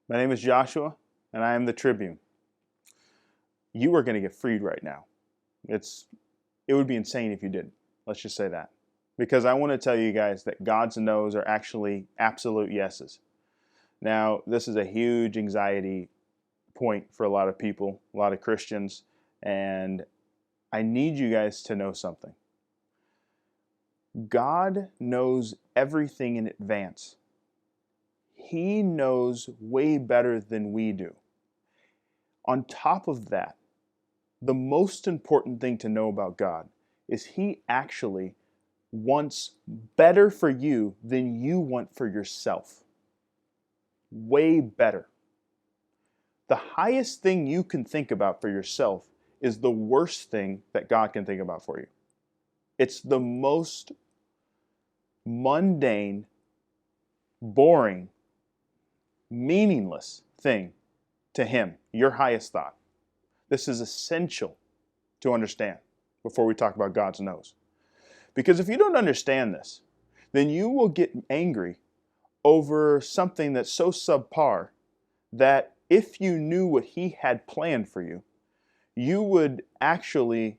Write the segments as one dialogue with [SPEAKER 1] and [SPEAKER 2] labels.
[SPEAKER 1] My name is Joshua, and I am the Tribune. You are going to get freed right now. It would be insane if you didn't. Let's just say that. Because I want to tell you guys that God's no's are actually absolute yeses. Now, this is a huge anxiety point for a lot of people, a lot of Christians, and I need you guys to know something. God knows everything in advance. He knows way better than we do. On top of that, the most important thing to know about God is He actually wants better for you than you want for yourself. Way better. The highest thing you can think about for yourself is the worst thing that God can think about for you. It's the most mundane, boring, meaningless thing to Him, your highest thought. This is essential to understand before we talk about God's no's. Because if you don't understand this, then you will get angry over something that's so subpar that if you knew what He had planned for you, you would actually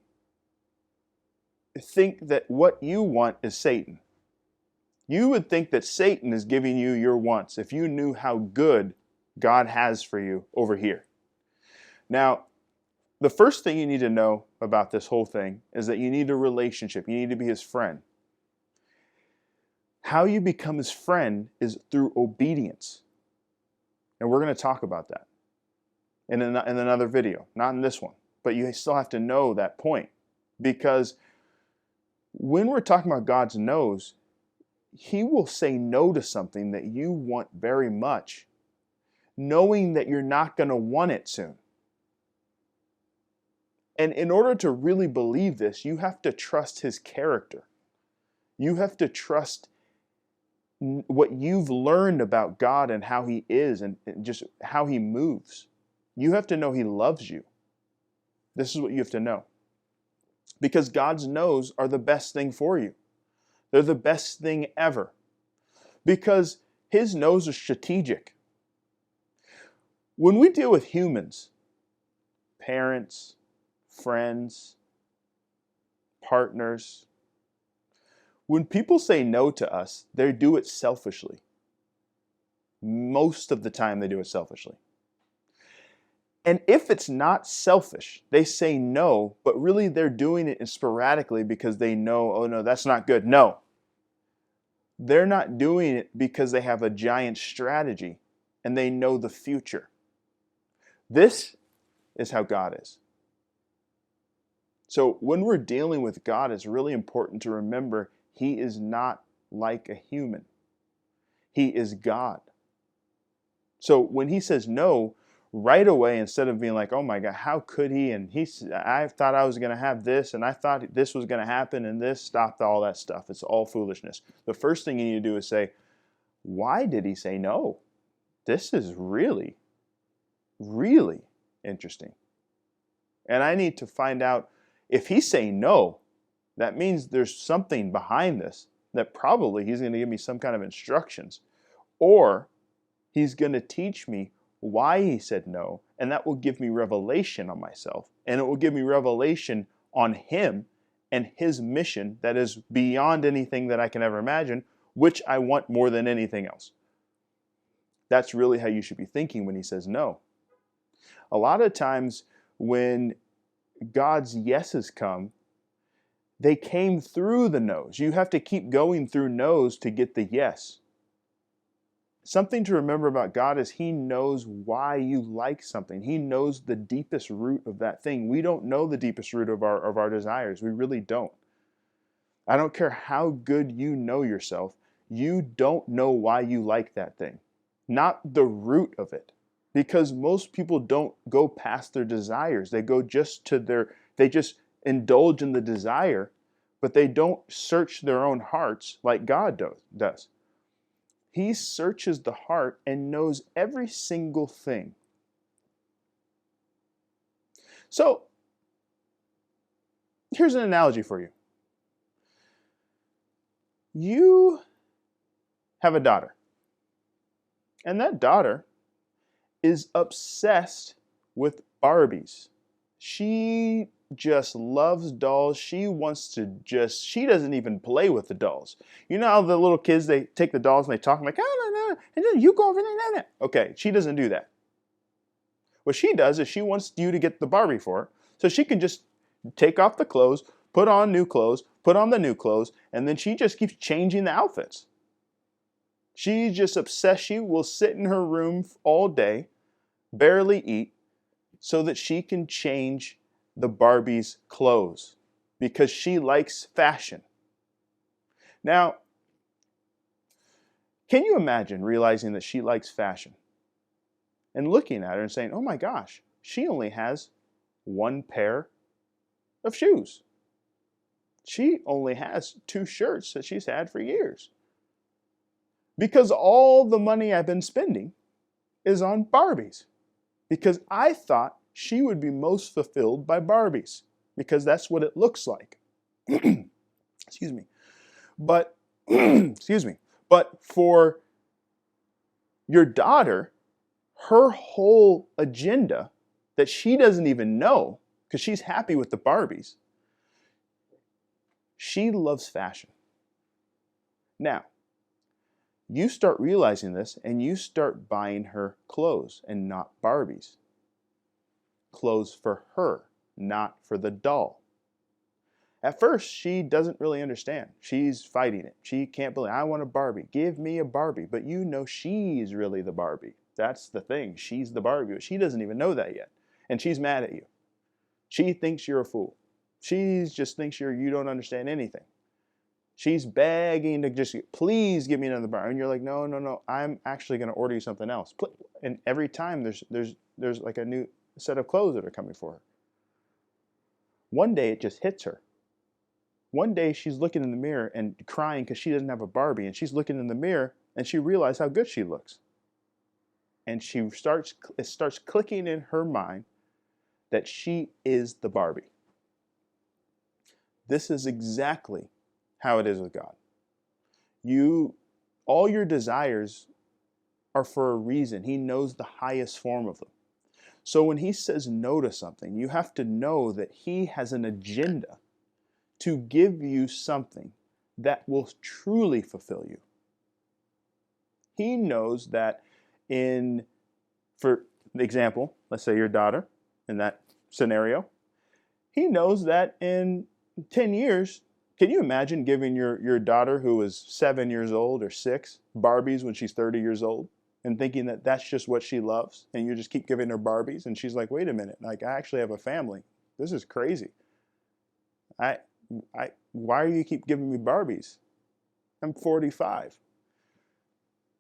[SPEAKER 1] think that what you want is Satan. You would think that Satan is giving you your wants if you knew how good God has for you over here. Now, the first thing you need to know about this whole thing is that you need a relationship. You need to be His friend. How you become His friend is through obedience. And we're going to talk about that in another video, not in this one. But you still have to know that point. Because when we're talking about God's no's, He will say no to something that you want very much, knowing that you're not going to want it soon. And in order to really believe this, you have to trust His character. You have to trust what you've learned about God and how He is and just how He moves. You have to know He loves you. This is what you have to know. Because God's no's are the best thing for you. They're the best thing ever. Because His no's are strategic. When we deal with humans, parents, friends, partners, when people say no to us, they do it selfishly. Most of the time they do it selfishly. And if it's not selfish, they say no, but really they're doing it sporadically because they know, oh no, that's not good. No. They're not doing it because they have a giant strategy and they know the future. This is how God is. So when we're dealing with God, it's really important to remember He is not like a human. He is God. So when He says no, right away, instead of being like, oh my God, how could He? And I thought I was going to have this, and I thought this was going to happen, and this, stop all that stuff. It's all foolishness. The first thing you need to do is say, why did He say no? This is really, really interesting. And I need to find out, if He's saying no, that means there's something behind this, that probably He's going to give me some kind of instructions, or He's going to teach me why He said no, and that will give me revelation on myself, and it will give me revelation on Him and His mission that is beyond anything that I can ever imagine, which I want more than anything else. That's really how you should be thinking when He says no. A lot of times when God's yeses come, they came through the no's. You have to keep going through no's to get the yes. Something to remember about God is He knows why you like something. He knows the deepest root of that thing. We don't know the deepest root of our desires. We really don't. I don't care how good you know yourself. You don't know why you like that thing. Not the root of it. Because most people don't go past their desires. They go they just indulge in the desire, but they don't search their own hearts like God does. He searches the heart and knows every single thing. So, here's an analogy for you. You have a daughter. And that daughter is obsessed with Barbies. She just loves dolls. She doesn't even play with the dolls. You know how the little kids, they take the dolls and they talk like, oh, no, no, and then you go over there, no, no. Okay, she doesn't do that. What she does is she wants you to get the Barbie for her, so she can just take off the clothes, put on new clothes, put on the new clothes, and then she just keeps changing the outfits. She's just obsessed. She will sit in her room all day, barely eat, so that she can change the Barbie's clothes because she likes fashion. Now, can you imagine realizing that she likes fashion and looking at her and saying, oh my gosh, she only has one pair of shoes. She only has 2 shirts that she's had for years. Because all the money I've been spending is on Barbies. Because I thought she would be most fulfilled by Barbies. Because that's what it looks like. Excuse me. But, excuse me. But for your daughter, her whole agenda that she doesn't even know, because she's happy with the Barbies, she loves fashion. Now, you start realizing this and you start buying her clothes and not Barbies. Clothes for her, not for the doll. At first, she doesn't really understand. She's fighting it. She can't believe, I want a Barbie. Give me a Barbie. But you know she's really the Barbie. That's the thing. She's the Barbie. She doesn't even know that yet. And she's mad at you. She thinks you're a fool. She just thinks you don't understand anything. She's begging to just, please give me another Barbie. And you're like, no, no, no. I'm actually going to order you something else. And every time there's like a new set of clothes that are coming for her. One day it just hits her. One day she's looking in the mirror and crying because she doesn't have a Barbie. And she's looking in the mirror and she realizes how good she looks. And it starts clicking in her mind that she is the Barbie. This is exactly how it is with God. All your desires are for a reason. He knows the highest form of them. So when he says no to something, you have to know that he has an agenda to give you something that will truly fulfill you. He knows that for example, let's say your daughter in that scenario, he knows that in 10 years, can you imagine giving your daughter who is 7 years old or 6 Barbies when she's 30 years old and thinking that that's just what she loves and you just keep giving her Barbies and she's like, wait a minute, like I actually have a family. This is crazy. Why do you keep giving me Barbies? I'm 45.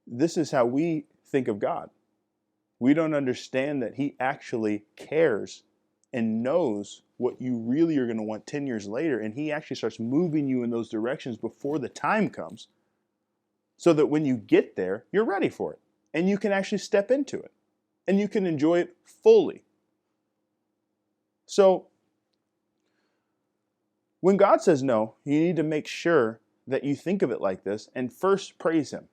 [SPEAKER 1] This is how we think of God. We don't understand that he actually cares and knows what you really are going to want 10 years later. And he actually starts moving you in those directions before the time comes so that when you get there, you're ready for it. And you can actually step into it. And you can enjoy it fully. So when God says no, you need to make sure that you think of it like this and first praise him.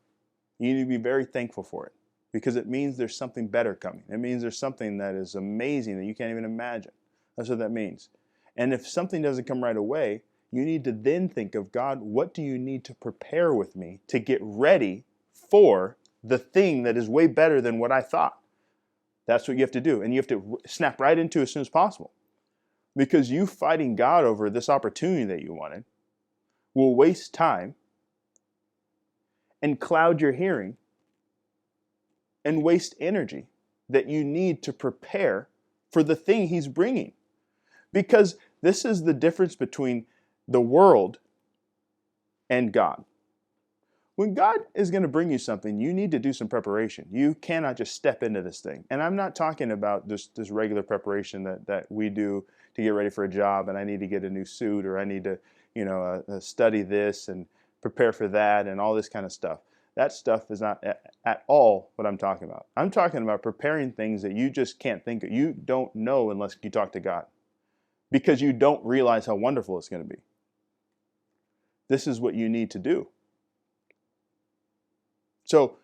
[SPEAKER 1] You need to be very thankful for it because it means there's something better coming. It means there's something that is amazing that you can't even imagine. That's what that means. And if something doesn't come right away, you need to then think of, God, what do you need to prepare with me to get ready for the thing that is way better than what I thought? That's what you have to do. And you have to snap right into it as soon as possible. Because you fighting God over this opportunity that you wanted will waste time and cloud your hearing and waste energy that you need to prepare for the thing he's bringing. Because this is the difference between the world and God. When God is going to bring you something, you need to do some preparation. You cannot just step into this thing. And I'm not talking about this regular preparation that we do to get ready for a job, and I need to get a new suit, or I need to, study this and prepare for that and all this kind of stuff. That stuff is not at all what I'm talking about. I'm talking about preparing things that you just can't think of. You don't know unless you talk to God, because you don't realize how wonderful it's going to be. This is what you need to do. So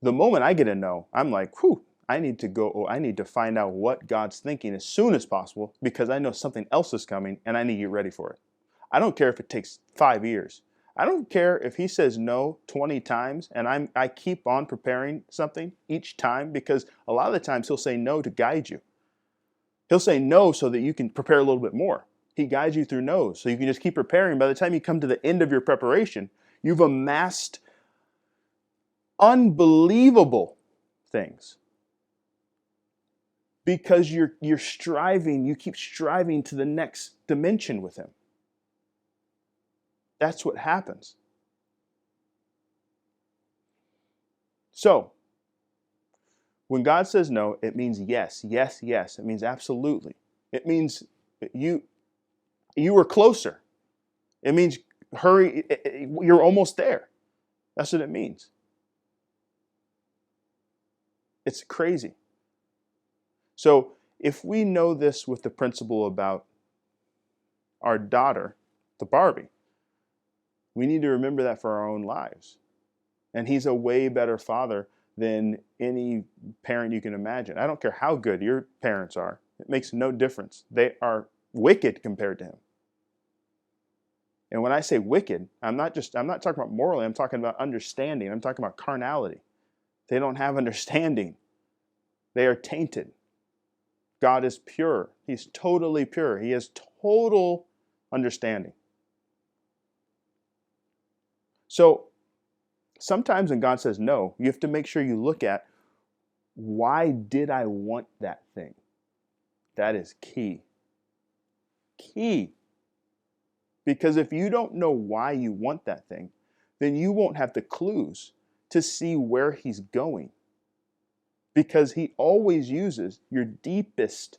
[SPEAKER 1] the moment I get a no, I'm like, whew, I need to find out what God's thinking as soon as possible because I know something else is coming and I need to get ready for it. I don't care if it takes 5 years. I don't care if he says no 20 times and I keep on preparing something each time, because a lot of the times he'll say no to guide you. He'll say no so that you can prepare a little bit more. He guides you through no's so you can just keep preparing. By the time you come to the end of your preparation, you've amassed unbelievable things. Because you're striving, you keep striving to the next dimension with him. That's what happens. So, when God says no, it means yes, yes, yes. It means absolutely. It means you were closer. It means hurry, you're almost there. That's what it means. It's crazy. So, if we know this with the principle about our daughter, the Barbie, we need to remember that for our own lives. And he's a way better father than any parent you can imagine. I don't care how good your parents are. It makes no difference. They are wicked compared to him. And when I say wicked, I'm not talking about morally, I'm talking about understanding. I'm talking about carnality. They don't have understanding. They are tainted. God is pure. He's totally pure. He has total understanding. So sometimes when God says no, you have to make sure you look at, why did I want that thing? That is key. Key. Because if you don't know why you want that thing, then you won't have the clues to see where he's going. Because he always uses your deepest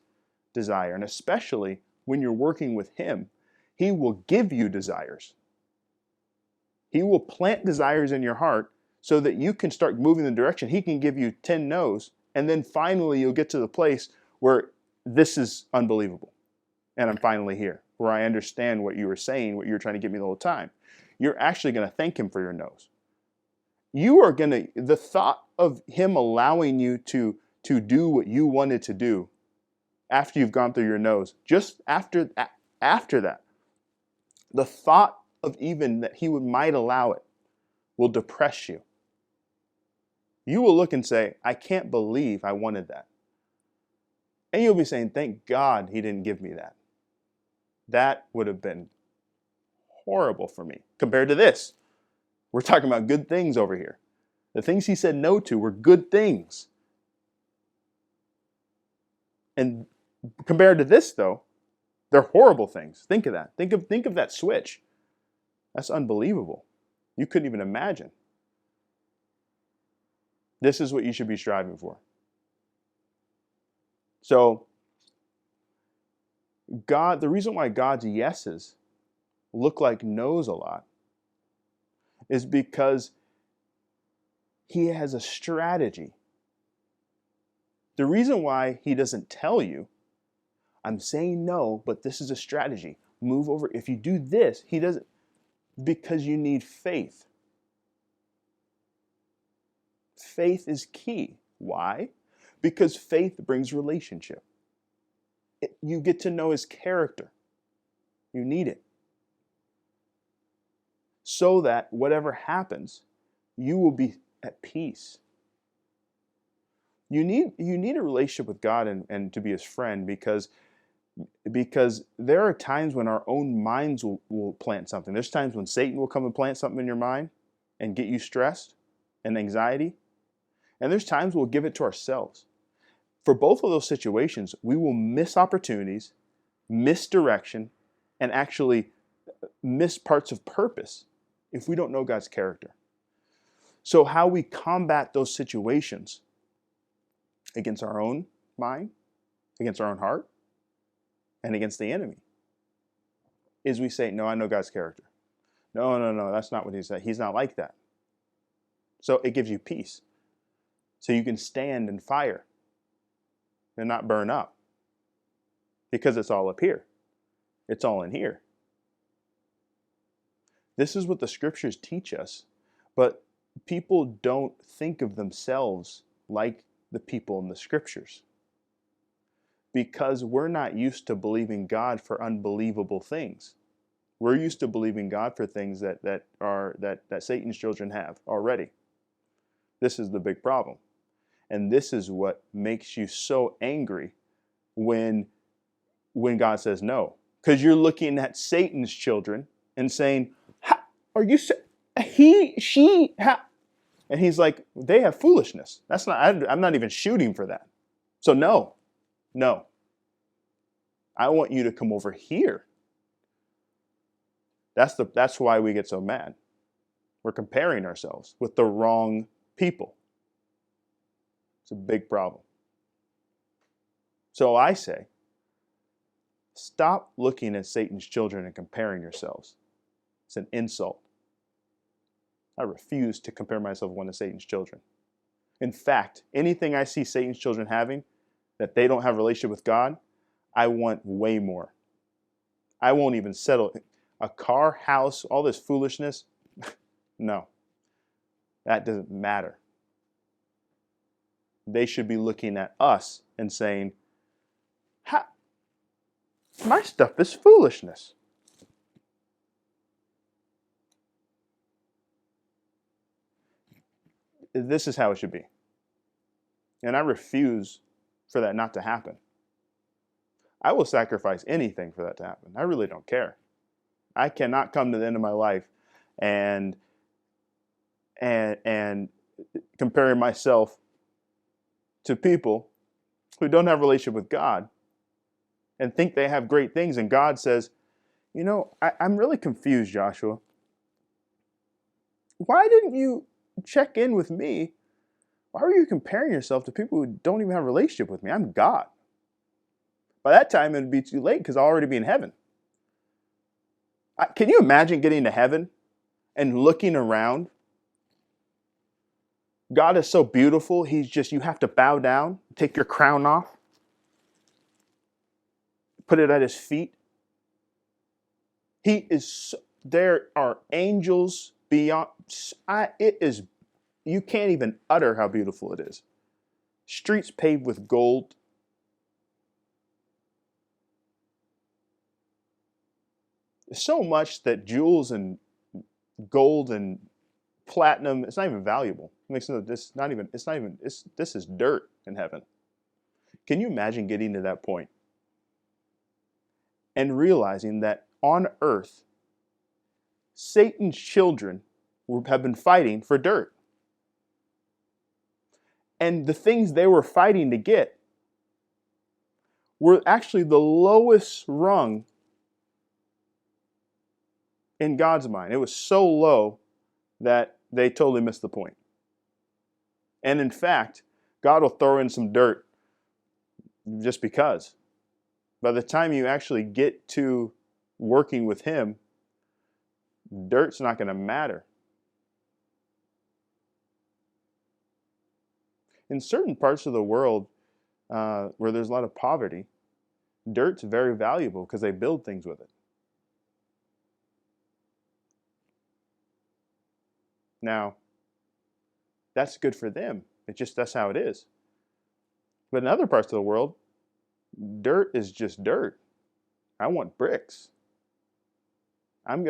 [SPEAKER 1] desire. And especially when you're working with him, he will give you desires. He will plant desires in your heart so that you can start moving in the direction. He can give you 10 no's, and then finally you'll get to the place where this is unbelievable. And I'm finally here, where I understand what you were saying, what you were trying to get me the whole time. You're actually going to thank him for your no's. The thought of him allowing you to do what you wanted to do after you've gone through your no's, just after that, the thought of even that he might allow it will depress you. You will look and say, I can't believe I wanted that. And you'll be saying, thank God he didn't give me that. That would have been horrible for me compared to this. We're talking about good things over here. The things he said no to were good things. And compared to this, though, they're horrible things. Think of that. Think of that switch. That's unbelievable. You couldn't even imagine. This is what you should be striving for. So, the reason why God's yeses look like no's a lot is because he has a strategy. The reason why he doesn't tell you, I'm saying no, but this is a strategy. Move over. If you do this, he doesn't. Because you need faith. Faith is key. Why? Because faith brings relationship. You get to know his character. You need it. So that whatever happens, you will be at peace. You need a relationship with God and to be his friend, because there are times when our own minds will plant something. There's times when Satan will come and plant something in your mind and get you stressed and anxiety. And there's times we'll give it to ourselves. For both of those situations, we will miss opportunities, miss direction, and actually miss parts of purpose if we don't know God's character. So how we combat those situations against our own mind, against our own heart, and against the enemy is we say, no, I know God's character. No, that's not what he said. He's not like that. So it gives you peace. So you can stand in fire and not burn up, because it's all up here. It's all in here. This is what the scriptures teach us, but people don't think of themselves like the people in the scriptures. Because we're not used to believing God for unbelievable things. We're used to believing God for things that Satan's children have already. This is the big problem. And this is what makes you so angry when God says no. Because you're looking at Satan's children and saying, are you and he's like, they have foolishness. That's not, I'm not even shooting for that. So no. I want you to come over here. That's why we get so mad. We're comparing ourselves with the wrong people. It's a big problem. So I say, stop looking at Satan's children and comparing yourselves. It's an insult. I refuse to compare myself with one of Satan's children. In fact, anything I see Satan's children having that they don't have a relationship with God, I want way more. I won't even settle. A car, house, all this foolishness, no. That doesn't matter. They should be looking at us and saying, my stuff is foolishness. This is how it should be. And I refuse for that not to happen. I will sacrifice anything for that to happen. I really don't care. I cannot come to the end of my life and comparing myself to people who don't have a relationship with God and think they have great things. And God says, I'm really confused, Joshua. Why didn't you check in with me? Why were you comparing yourself to people who don't even have a relationship with me? I'm God. By that time, it would be too late because I'll already be in heaven. Can you imagine getting to heaven and looking around? God is so beautiful, you have to bow down, take your crown off, put it at his feet. There are angels beyond. You can't even utter how beautiful it is. Streets paved with gold. So much that jewels and gold and platinum, it's not even valuable. This is dirt in heaven. Can you imagine getting to that point and realizing that on earth, Satan's children have been fighting for dirt? And the things they were fighting to get were actually the lowest rung in God's mind. It was so low that they totally missed the point. And in fact, God will throw in some dirt just because. By the time you actually get to working with him, dirt's not going to matter. In certain parts of the world where there's a lot of poverty, dirt's very valuable because they build things with it. Now, that's good for them. That's how it is. But in other parts of the world, dirt is just dirt. I want bricks. I'm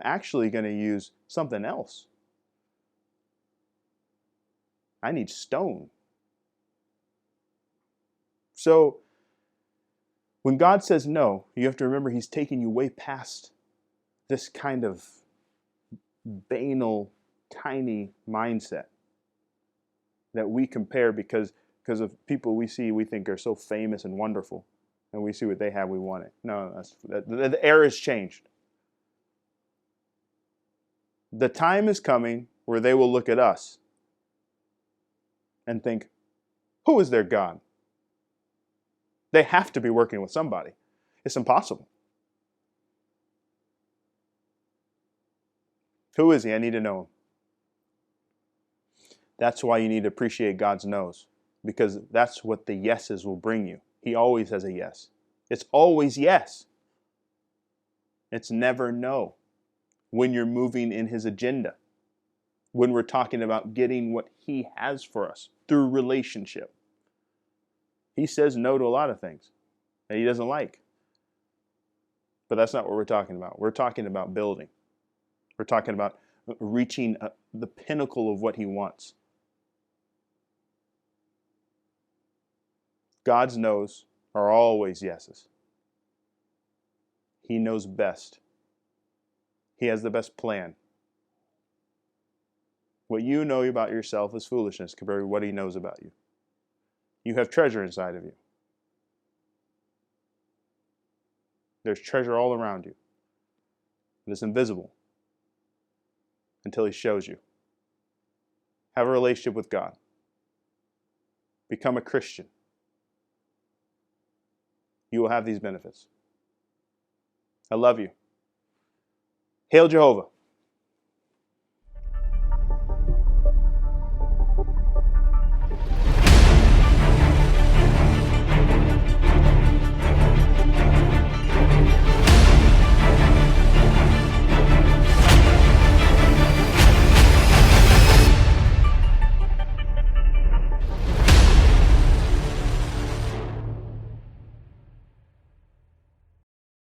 [SPEAKER 1] actually gonna use something else. I need stone. So when God says no, you have to remember he's taking you way past this kind of banal, tiny mindset that we compare because of people we see we think are so famous and wonderful, and we see what they have, we want it. No, the era has changed. The time is coming where they will look at us and think, who is their God? They have to be working with somebody. It's impossible. Who is he? I need to know him. That's why you need to appreciate God's no's, because that's what the yeses will bring you. He always has a yes. It's always yes. It's never no when you're moving in his agenda. when we're talking about getting what he has for us through relationship. He says no to a lot of things that he doesn't like. But that's not what we're talking about. We're talking about building. We're talking about reaching the pinnacle of what he wants. God's no's are always yeses. He knows best. He has the best plan. What you know about yourself is foolishness compared to what he knows about you. You have treasure inside of you. There's treasure all around you. It's invisible until he shows you. Have a relationship with God. Become a Christian. You will have these benefits. I love you. Hail Jehovah.